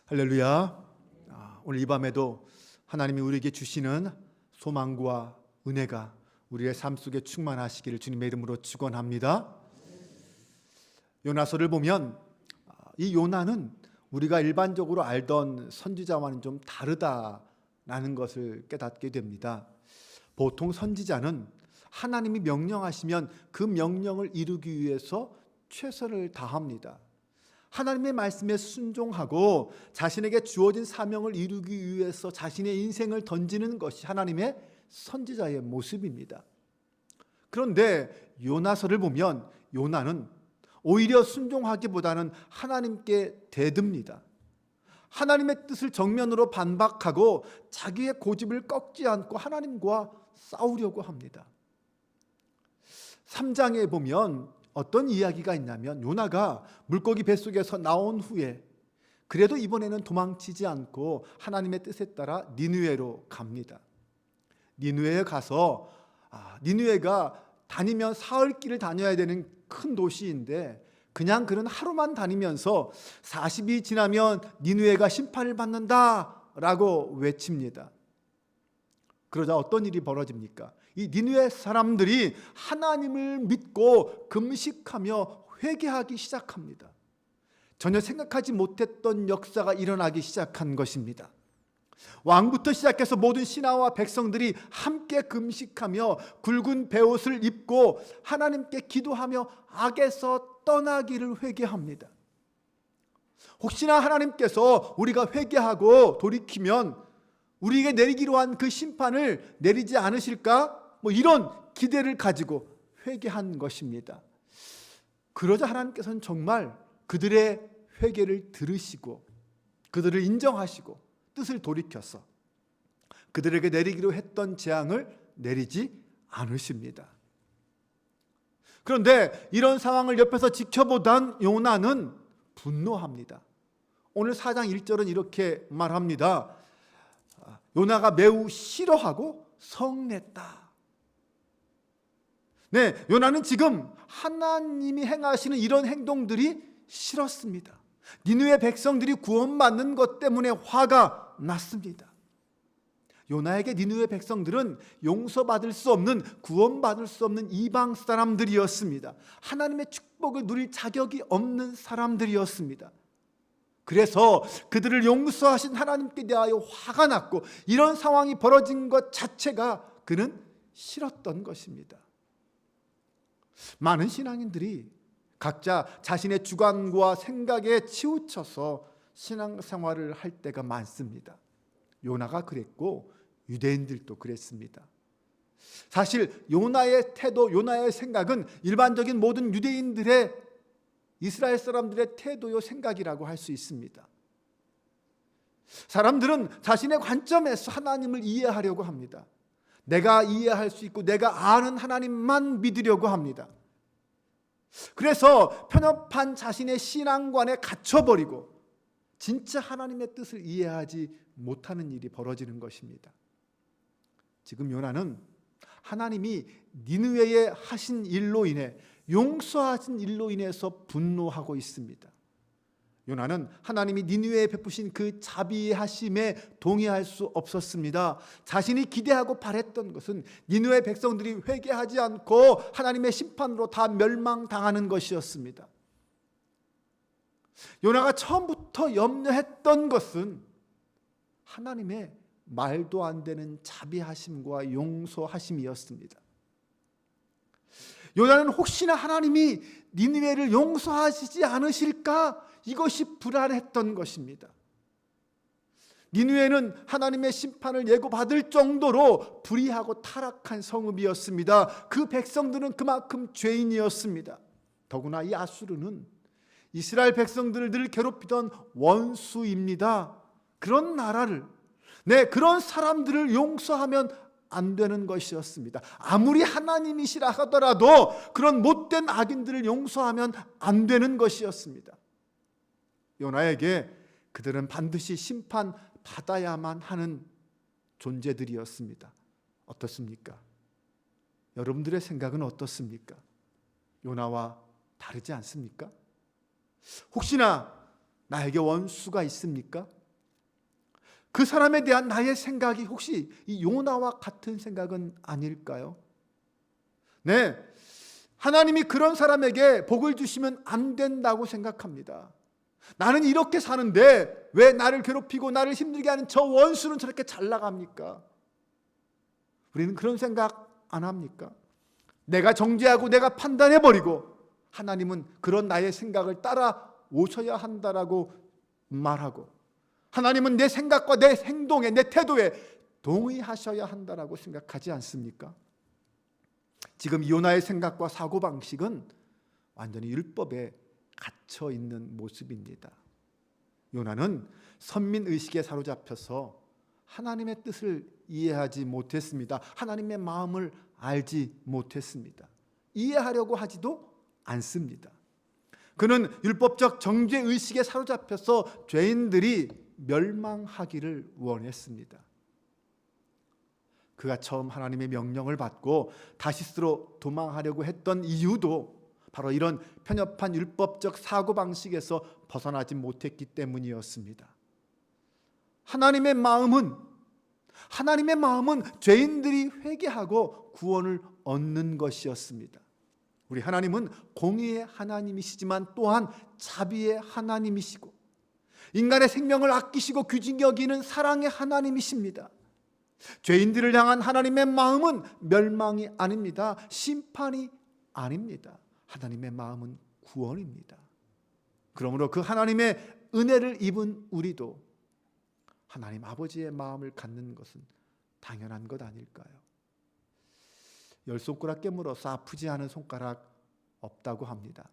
할렐루야. 오늘 이 밤에도 하나님이 우리에게 주시는 소망과 은혜가 우리의 삶 속에 충만하시기를 주님의 이름으로 축원합니다. 요나서를 보면 이 요나는 우리가 일반적으로 알던 선지자와는 좀 다르다라는 것을 깨닫게 됩니다. 보통 선지자는 하나님이 명령하시면 그 명령을 이루기 위해서 최선을 다합니다. 하나님의 말씀에 순종하고 자신에게 주어진 사명을 이루기 위해서 자신의 인생을 던지는 것이 하나님의 선지자의 모습입니다. 그런데 요나서를 보면 요나는 오히려 순종하기보다는 하나님께 대듭니다. 하나님의 뜻을 정면으로 반박하고 자기의 고집을 꺾지 않고 하나님과 싸우려고 합니다. 3장에 보면 어떤 이야기가 있냐면 요나가 물고기 뱃속에서 나온 후에 그래도 이번에는 도망치지 않고 하나님의 뜻에 따라 니느웨로 갑니다. 니느웨에 가서 니느웨가 다니면 사흘 길을 다녀야 되는 큰 도시인데 그냥 그는 하루만 다니면서 40이 지나면 니느웨가 심판을 받는다라고 외칩니다. 그러자 어떤 일이 벌어집니까? 이 니느웨 사람들이 하나님을 믿고 금식하며 회개하기 시작합니다. 전혀 생각하지 못했던 역사가 일어나기 시작한 것입니다. 왕부터 시작해서 모든 신하와 백성들이 함께 금식하며 굵은 베옷을 입고 하나님께 기도하며 악에서 떠나기를 회개합니다. 혹시나 하나님께서 우리가 회개하고 돌이키면 우리에게 내리기로 한 그 심판을 내리지 않으실까? 이런 기대를 가지고 회개한 것입니다. 그러자 하나님께서는 정말 그들의 회개를 들으시고 그들을 인정하시고 뜻을 돌이켜서 그들에게 내리기로 했던 재앙을 내리지 않으십니다. 그런데 이런 상황을 옆에서 지켜보던 요나는 분노합니다. 오늘 4장 1절은 이렇게 말합니다. 요나가 매우 싫어하고 성냈다. 네, 요나는 지금 하나님이 행하시는 이런 행동들이 싫었습니다. 니느웨 백성들이 구원받는 것 때문에 화가 났습니다. 요나에게 니느웨 백성들은 용서받을 수 없는, 구원받을 수 없는 이방 사람들이었습니다. 하나님의 축복을 누릴 자격이 없는 사람들이었습니다. 그래서 그들을 용서하신 하나님께 대하여 화가 났고 이런 상황이 벌어진 것 자체가 그는 싫었던 것입니다. 많은 신앙인들이 각자 자신의 주관과 생각에 치우쳐서 신앙생활을 할 때가 많습니다. 요나가 그랬고 유대인들도 그랬습니다. 사실 요나의 태도, 요나의 생각은 일반적인 모든 유대인들의 이스라엘 사람들의 태도요 생각이라고 할 수 있습니다. 사람들은 자신의 관점에서 하나님을 이해하려고 합니다. 내가 이해할 수 있고 내가 아는 하나님만 믿으려고 합니다. 그래서 편협한 자신의 신앙관에 갇혀버리고 진짜 하나님의 뜻을 이해하지 못하는 일이 벌어지는 것입니다. 지금 요나는 하나님이 니느웨에 하신 일로 인해 용서하신 일로 인해서 분노하고 있습니다. 요나는 하나님이 니느웨에 베푸신 그 자비하심에 동의할 수 없었습니다. 자신이 기대하고 바랬던 것은 니느웨 백성들이 회개하지 않고 하나님의 심판으로 다 멸망당하는 것이었습니다. 요나가 처음부터 염려했던 것은 하나님의 말도 안 되는 자비하심과 용서하심이었습니다. 요나는 혹시나 하나님이 니느웨를 용서하시지 않으실까? 이것이 불안했던 것입니다. 니느웨는 하나님의 심판을 예고받을 정도로 불의하고 타락한 성읍이었습니다. 그 백성들은 그만큼 죄인이었습니다. 더구나 이 아수르는 이스라엘 백성들을 늘 괴롭히던 원수입니다. 그런 나라를, 그런 사람들을 용서하면 안 되는 것이었습니다. 아무리 하나님이시라 하더라도 그런 못된 악인들을 용서하면 안 되는 것이었습니다. 요나에게 그들은 반드시 심판받아야만 하는 존재들이었습니다. 어떻습니까? 여러분들의 생각은 어떻습니까? 요나와 다르지 않습니까? 혹시나 나에게 원수가 있습니까? 그 사람에 대한 나의 생각이 혹시 이 요나와 같은 생각은 아닐까요? 네, 하나님이 그런 사람에게 복을 주시면 안 된다고 생각합니다. 나는 이렇게 사는데 왜 나를 괴롭히고 나를 힘들게 하는 저 원수는 저렇게 잘 나갑니까? 우리는 그런 생각 안 합니까? 내가 정죄하고 내가 판단해버리고 하나님은 그런 나의 생각을 따라 오셔야 한다라고 말하고, 하나님은 내 생각과 내 행동에, 내 태도에 동의하셔야 한다라고 생각하지 않습니까? 지금 요나의 생각과 사고방식은 완전히 율법에 갇혀 있는 모습입니다. 요나는 선민의식에 사로잡혀서 하나님의 뜻을 이해하지 못했습니다. 하나님의 마음을 알지 못했습니다. 이해하려고 하지도 않습니다. 그는 율법적 정죄의식에 사로잡혀서 죄인들이 멸망하기를 원했습니다. 그가 처음 하나님의 명령을 받고 다시스로 도망하려고 했던 이유도 바로 이런 편협한 율법적 사고방식에서 벗어나지 못했기 때문이었습니다. 하나님의 마음은 죄인들이 회개하고 구원을 얻는 것이었습니다. 우리 하나님은 공의의 하나님이시지만 또한 자비의 하나님이시고 인간의 생명을 아끼시고 귀중히 여기는 사랑의 하나님이십니다. 죄인들을 향한 하나님의 마음은 멸망이 아닙니다. 심판이 아닙니다. 하나님의 마음은 구원입니다. 그러므로 그 하나님의 은혜를 입은 우리도 하나님 아버지의 마음을 갖는 것은 당연한 것 아닐까요? 10손가락 깨물어서 아프지 않은 손가락 없다고 합니다.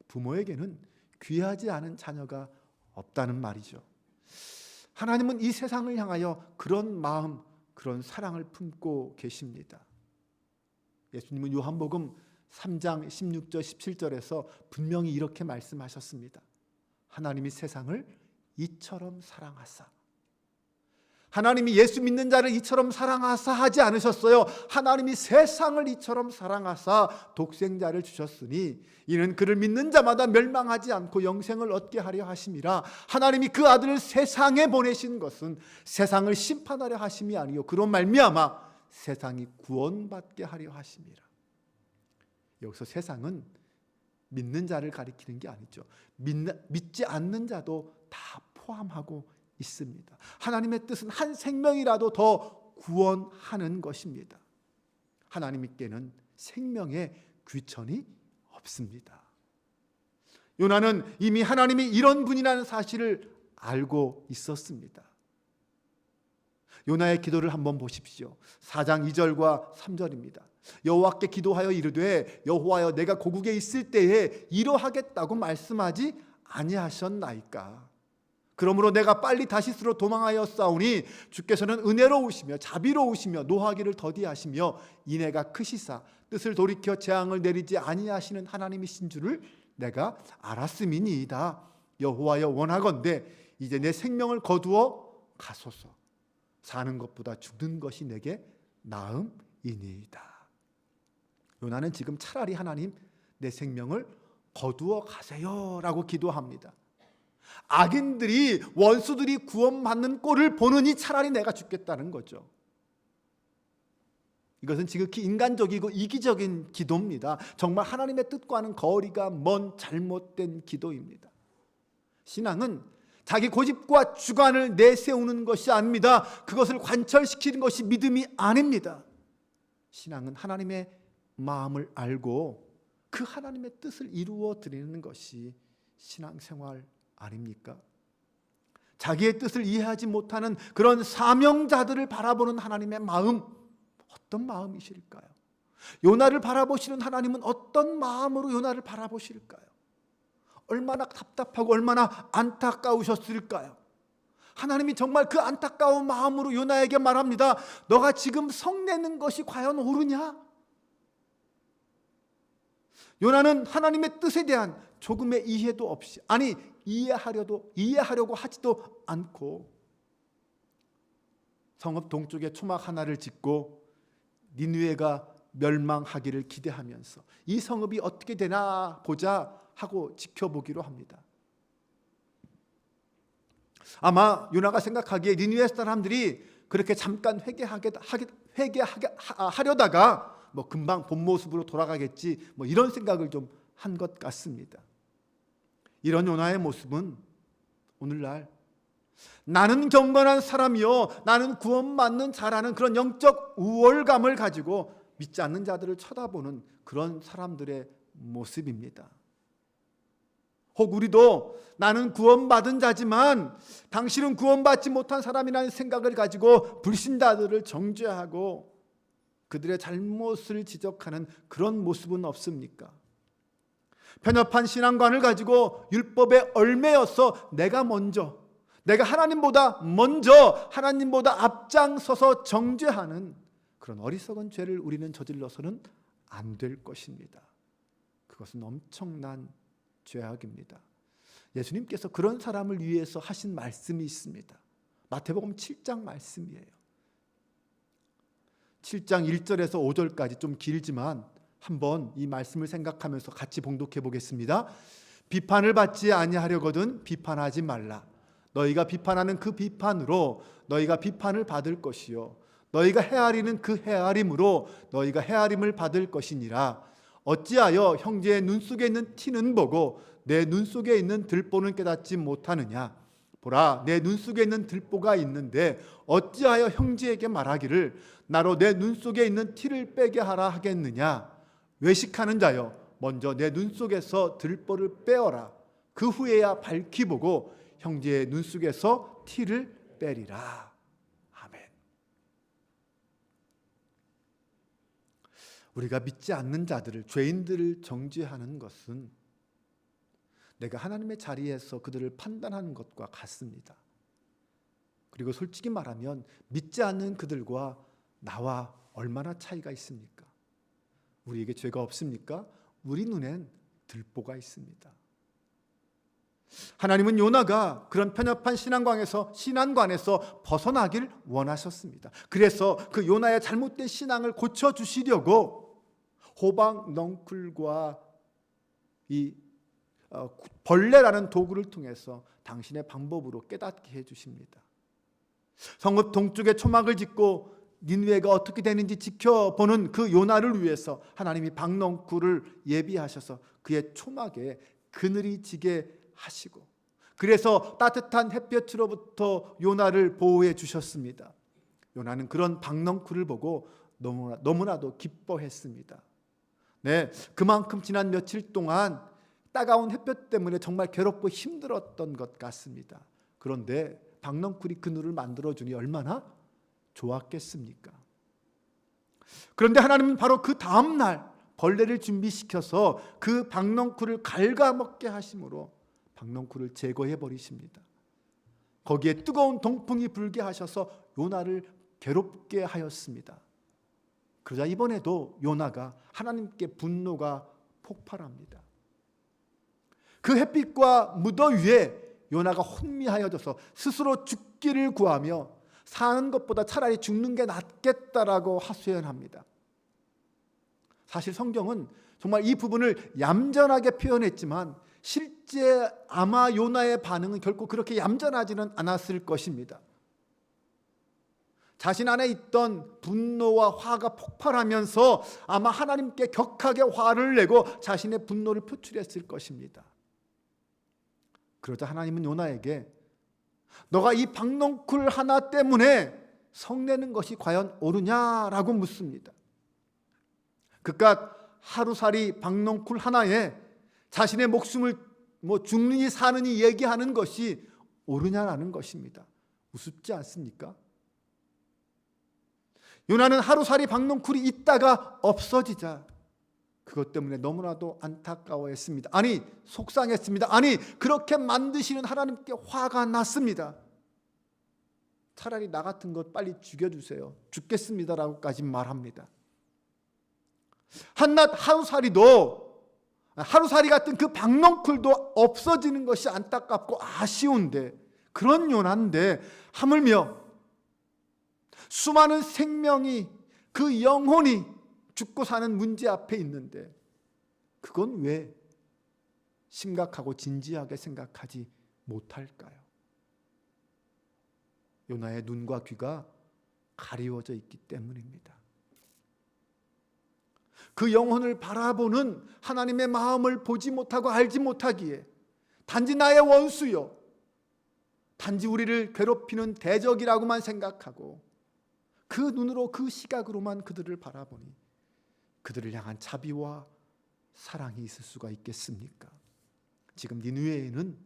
부모에게는 귀하지 않은 자녀가 없다는 말이죠. 하나님은 이 세상을 향하여 그런 마음, 그런 사랑을 품고 계십니다. 예수님은 요한복음 3장 16절 17절에서 분명히 이렇게 말씀하셨습니다. 하나님이 세상을 이처럼 사랑하사. 하나님이 예수 믿는 자를 이처럼 사랑하사 하지 않으셨어요. 하나님이 세상을 이처럼 사랑하사 독생자를 주셨으니 이는 그를 믿는 자마다 멸망하지 않고 영생을 얻게 하려 하심이라. 하나님이 그 아들을 세상에 보내신 것은 세상을 심판하려 하심이 아니요 그런 말미암아 세상이 구원받게 하려 하심이라. 여기서 세상은 믿는 자를 가리키는 게 아니죠. 믿지 않는 자도 다 포함하고 있습니다. 하나님의 뜻은 한 생명이라도 더 구원하는 것입니다. 하나님께는 생명의 귀천이 없습니다. 요나는 이미 하나님이 이런 분이라는 사실을 알고 있었습니다. 요나의 기도를 한번 보십시오. 4장 2절과 3절입니다. 여호와께 기도하여 이르되 여호와여 내가 고국에 있을 때에 이러하겠다고 말씀하지 아니하셨나이까. 그러므로 내가 빨리 다시스로 도망하여 싸우니 주께서는 은혜로우시며 자비로우시며 노하기를 더디하시며 인애가 크시사 뜻을 돌이켜 재앙을 내리지 아니하시는 하나님이신 줄을 내가 알았음이니이다. 여호와여 원하건대 이제 내 생명을 거두어 가소서. 사는 것보다 죽는 것이 내게 나음이니이다. 요나는 지금 차라리 하나님 내 생명을 거두어 가세요라고 기도합니다. 악인들이 원수들이 구원받는 꼴을 보느니 차라리 내가 죽겠다는 거죠. 이것은 지극히 인간적이고 이기적인 기도입니다. 정말 하나님의 뜻과는 거리가 먼 잘못된 기도입니다. 신앙은 자기 고집과 주관을 내세우는 것이 아닙니다. 그것을 관철시키는 것이 믿음이 아닙니다. 신앙은 하나님의 마음을 알고 그 하나님의 뜻을 이루어 드리는 것이 신앙생활 아닙니까? 자기의 뜻을 이해하지 못하는 그런 사명자들을 바라보는 하나님의 마음, 어떤 마음이실까요? 요나를 바라보시는 하나님은 어떤 마음으로 요나를 바라보실까요? 얼마나 답답하고 얼마나 안타까우셨을까요? 하나님이 정말 그 안타까운 마음으로 요나에게 말합니다. 너가 지금 성내는 것이 과연 옳으냐? 요나는 하나님의 뜻에 대한 조금의 이해도 없이, 아니 이해하려고 하지도 않고 성읍 동쪽에 초막 하나를 짓고 니느웨가 멸망하기를 기대하면서 이 성읍이 어떻게 되나 보자 하고 지켜보기로 합니다. 아마 요나가 생각하기에 니느웨 사람들이 그렇게 잠깐 회개하려다가 뭐 금방 본 모습으로 돌아가겠지, 뭐 이런 생각을 좀 한 것 같습니다. 이런 요나의 모습은 오늘날 나는 경건한 사람이요, 나는 구원받는 자라는 그런 영적 우월감을 가지고 믿지 않는 자들을 쳐다보는 그런 사람들의 모습입니다. 혹 우리도 나는 구원받은 자지만 당신은 구원받지 못한 사람이라는 생각을 가지고 불신자들을 정죄하고 그들의 잘못을 지적하는 그런 모습은 없습니까? 편협한 신앙관을 가지고 율법에 얽매여서 내가 하나님보다 먼저, 하나님보다 앞장서서 정죄하는 그런 어리석은 죄를 우리는 저질러서는 안 될 것입니다. 그것은 엄청난 죄악입니다. 예수님께서 그런 사람을 위해서 하신 말씀이 있습니다. 마태복음 7장 말씀이에요. 7장 1절에서 5절까지 좀 길지만 한번 이 말씀을 생각하면서 같이 봉독해 보겠습니다. 비판을 받지 아니하려거든 비판하지 말라. 너희가 비판하는 그 비판으로 너희가 비판을 받을 것이요 너희가 헤아리는 그 헤아림으로 너희가 헤아림을 받을 것이니라. 어찌하여 형제의 눈 속에 있는 티는 보고 내 눈 속에 있는 들보는 깨닫지 못하느냐. 보라, 내 눈 속에 있는 들보가 있는데 어찌하여 형제에게 말하기를 나로 내 눈 속에 있는 티를 빼게 하라 하겠느냐. 외식하는 자여, 먼저 내 눈 속에서 들보를 빼어라. 그 후에야 밝히 보고 형제의 눈 속에서 티를 빼리라. 아멘. 우리가 믿지 않는 자들을, 죄인들을 정죄하는 것은 내가 하나님의 자리에서 그들을 판단하는 것과 같습니다. 그리고 솔직히 말하면 믿지 않는 그들과 나와 얼마나 차이가 있습니까? 우리에게 죄가 없습니까? 우리 눈엔 들보가 있습니다. 하나님은 요나가 그런 편협한 신앙관에서 벗어나길 원하셨습니다. 그래서 그 요나의 잘못된 신앙을 고쳐주시려고 호박 넝쿨과 이 벌레라는 도구를 통해서 당신의 방법으로 깨닫게 해주십니다. 성읍 동쪽에 초막을 짓고 니느웨가 어떻게 되는지 지켜보는 그 요나를 위해서 하나님이 박넝쿨을 예비하셔서 그의 초막에 그늘이 지게 하시고, 그래서 따뜻한 햇볕으로부터 요나를 보호해 주셨습니다. 요나는 그런 박넝쿨을 보고 너무나도 기뻐했습니다. 네, 그만큼 지난 며칠 동안 따가운 햇볕 때문에 정말 괴롭고 힘들었던 것 같습니다. 그런데 박넝쿨이 그늘을 만들어주니 얼마나 좋았겠습니까? 그런데 하나님은 바로 그 다음 날 벌레를 준비시켜서 그 박넝쿨을 갉아먹게 하심으로 박넝쿨을 제거해 버리십니다. 거기에 뜨거운 동풍이 불게 하셔서 요나를 괴롭게 하였습니다. 그러자 이번에도 요나가 하나님께 분노가 폭발합니다. 그 햇빛과 무더위에 요나가 혼미하여져서 스스로 죽기를 구하며 사는 것보다 차라리 죽는 게 낫겠다라고 하소연합니다. 사실 성경은 정말 이 부분을 얌전하게 표현했지만 실제 아마 요나의 반응은 결코 그렇게 얌전하지는 않았을 것입니다. 자신 안에 있던 분노와 화가 폭발하면서 아마 하나님께 격하게 화를 내고 자신의 분노를 표출했을 것입니다. 그러자 하나님은 요나에게 너가 이 박넝쿨 하나 때문에 성내는 것이 과연 옳으냐라고 묻습니다. 그깟 하루살이 박넝쿨 하나에 자신의 목숨을 죽느니 사느니 얘기하는 것이 옳으냐라는 것입니다. 우습지 않습니까? 요나는 하루살이 박넝쿨이 있다가 없어지자 그것 때문에 너무나도 안타까워했습니다. 아니, 속상했습니다. 아니, 그렇게 만드시는 하나님께 화가 났습니다. 차라리 나 같은 것 빨리 죽여주세요. 죽겠습니다라고까지 말합니다. 한낱 하루살이 같은 그 박넝쿨도 없어지는 것이 안타깝고 아쉬운데, 그런 요나인데 하물며 수많은 생명이, 그 영혼이 죽고 사는 문제 앞에 있는데 그건 왜 심각하고 진지하게 생각하지 못할까요? 요나의 눈과 귀가 가리워져 있기 때문입니다. 그 영혼을 바라보는 하나님의 마음을 보지 못하고 알지 못하기에 단지 나의 원수요, 단지 우리를 괴롭히는 대적이라고만 생각하고 그 눈으로, 그 시각으로만 그들을 바라보니 그들을 향한 자비와 사랑이 있을 수가 있겠습니까? 지금 니느웨에는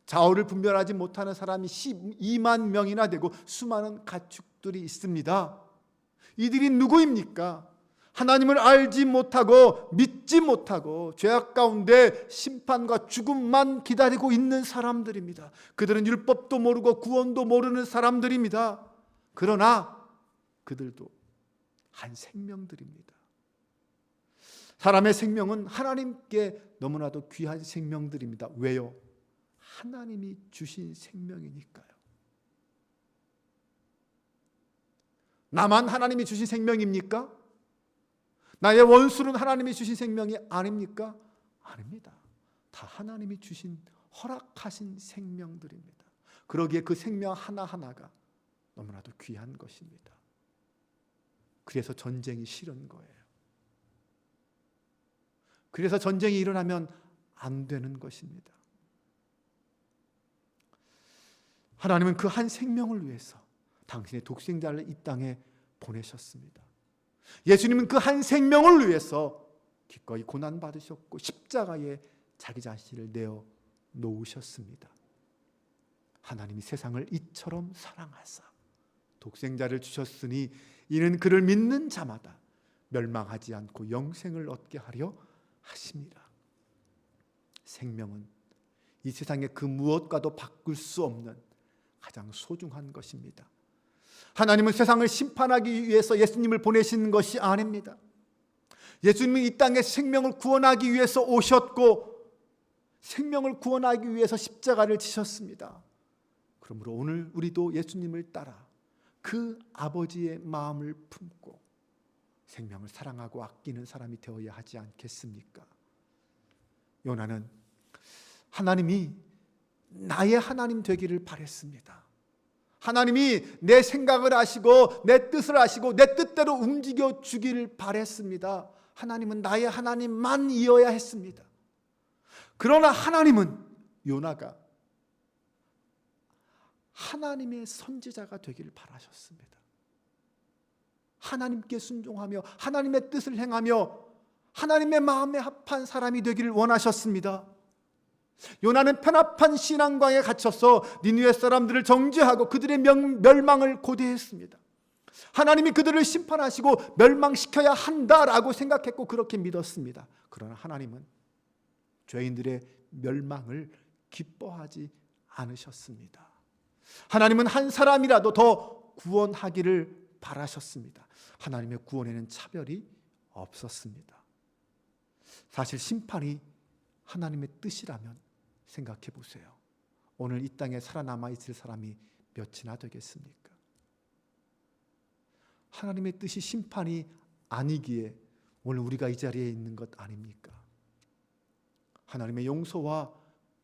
좌우를 분별하지 못하는 사람이 12만 명이나 되고 수많은 가축들이 있습니다. 이들이 누구입니까? 하나님을 알지 못하고 믿지 못하고 죄악 가운데 심판과 죽음만 기다리고 있는 사람들입니다. 그들은 율법도 모르고 구원도 모르는 사람들입니다. 그러나 그들도 한 생명들입니다. 사람의 생명은 하나님께 너무나도 귀한 생명들입니다. 왜요? 하나님이 주신 생명이니까요. 나만 하나님이 주신 생명입니까? 나의 원수는 하나님이 주신 생명이 아닙니까? 아닙니다. 다 하나님이 주신, 허락하신 생명들입니다. 그러기에 그 생명 하나하나가 너무나도 귀한 것입니다. 그래서 전쟁이 싫은 거예요. 그래서 전쟁이 일어나면 안 되는 것입니다. 하나님은 그 한 생명을 위해서 당신의 독생자를 이 땅에 보내셨습니다. 예수님은 그 한 생명을 위해서 기꺼이 고난받으셨고 십자가에 자기 자신을 내어 놓으셨습니다. 하나님이 세상을 이처럼 사랑하사 독생자를 주셨으니 이는 그를 믿는 자마다 멸망하지 않고 영생을 얻게 하려 하심이라. 생명은 이 세상의 그 무엇과도 바꿀 수 없는 가장 소중한 것입니다. 하나님은 세상을 심판하기 위해서 예수님을 보내신 것이 아닙니다. 예수님은 이 땅에 생명을 구원하기 위해서 오셨고 생명을 구원하기 위해서 십자가를 지셨습니다. 그러므로 오늘 우리도 예수님을 따라 그 아버지의 마음을 품고 생명을 사랑하고 아끼는 사람이 되어야 하지 않겠습니까? 요나는 하나님이 나의 하나님 되기를 바랬습니다. 하나님이 내 생각을 아시고 내 뜻을 아시고 내 뜻대로 움직여 주기를 바랬습니다. 하나님은 나의 하나님만 이어야 했습니다. 그러나 하나님은 요나가 하나님의 선지자가 되기를 바라셨습니다. 하나님께 순종하며 하나님의 뜻을 행하며 하나님의 마음에 합한 사람이 되기를 원하셨습니다. 요나는 편합한 신앙광에 갇혀서 니느웨 사람들을 정죄하고 그들의 멸망을 고대했습니다. 하나님이 그들을 심판하시고 멸망시켜야 한다라고 생각했고 그렇게 믿었습니다. 그러나 하나님은 죄인들의 멸망을 기뻐하지 않으셨습니다. 하나님은 한 사람이라도 더 구원하기를 바라셨습니다. 하나님의 구원에는 차별이 없었습니다. 사실 심판이 하나님의 뜻이라면 생각해 보세요. 오늘 이 땅에 살아남아 있을 사람이 몇이나 되겠습니까? 하나님의 뜻이 심판이 아니기에 오늘 우리가 이 자리에 있는 것 아닙니까? 하나님의 용서와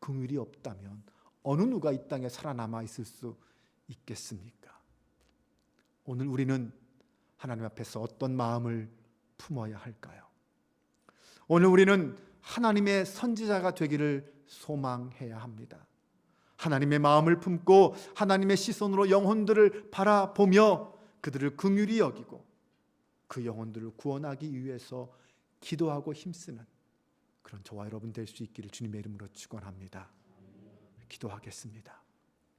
긍휼이 없다면 어느 누가 이 땅에 살아남아 있을 수 있겠습니까? 오늘 우리는 하나님 앞에서 어떤 마음을 품어야 할까요? 오늘 우리는 하나님의 선지자가 되기를 소망해야 합니다. 하나님의 마음을 품고 하나님의 시선으로 영혼들을 바라보며 그들을 긍휼히 여기고 그 영혼들을 구원하기 위해서 기도하고 힘쓰는 그런 저와 여러분 될 수 있기를 주님의 이름으로 축원합니다. 기도하겠습니다.